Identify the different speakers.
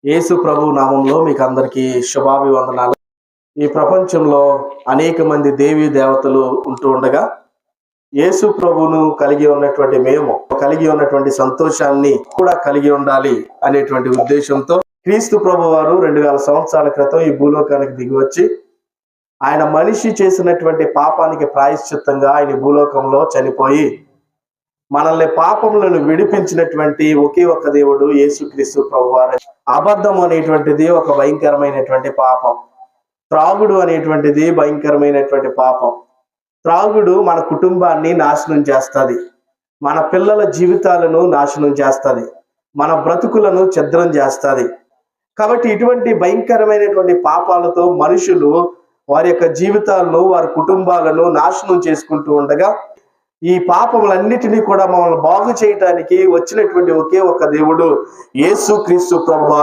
Speaker 1: యేసు ప్రభు నామంలో మీకు అందరికీ శుభాభివందనాలు. ఈ ప్రపంచంలో అనేక మంది దేవీ దేవతలు ఉంటూ ఉండగా యేసు ప్రభువును కలిగి ఉన్నటువంటి మేము కలిగి ఉన్నటువంటి సంతోషాన్ని కూడా కలిగి ఉండాలి అనేటువంటి ఉద్దేశంతో క్రీస్తు ప్రభు వారు 2000 సంవత్సరాల క్రితం ఈ భూలోకానికి దిగి వచ్చి ఆయన మనిషి చేసినటువంటి పాపానికి ప్రాయశ్చిత్తంగా ఆయన భూలోకంలో చనిపోయి మనల్ని పాపములను విడిపించినటువంటి ఒకే ఒక దేవుడు యేసుక్రీస్తు ప్రభువారు. అబద్ధం అనేటువంటిది ఒక భయంకరమైనటువంటి పాపం. త్రాగుడు అనేటువంటిది భయంకరమైనటువంటి పాపం. త్రాగుడు మన కుటుంబాన్ని నాశనం చేస్తుంది, మన పిల్లల జీవితాలను నాశనం చేస్తుంది, మన బ్రతుకులను ఛిద్రం చేస్తుంది. కాబట్టి ఇటువంటి భయంకరమైనటువంటి పాపాలతో మనుషులు వారి యొక్క జీవితాలను వారి కుటుంబాలను నాశనం చేసుకుంటూ ఉండగా ఈ పాపములన్నిటినీ కూడా మమ్మల్ని బాగు చేయటానికి వచ్చినటువంటి ఒకే ఒక దేవుడు యేసుక్రీస్తు ప్రభువారు.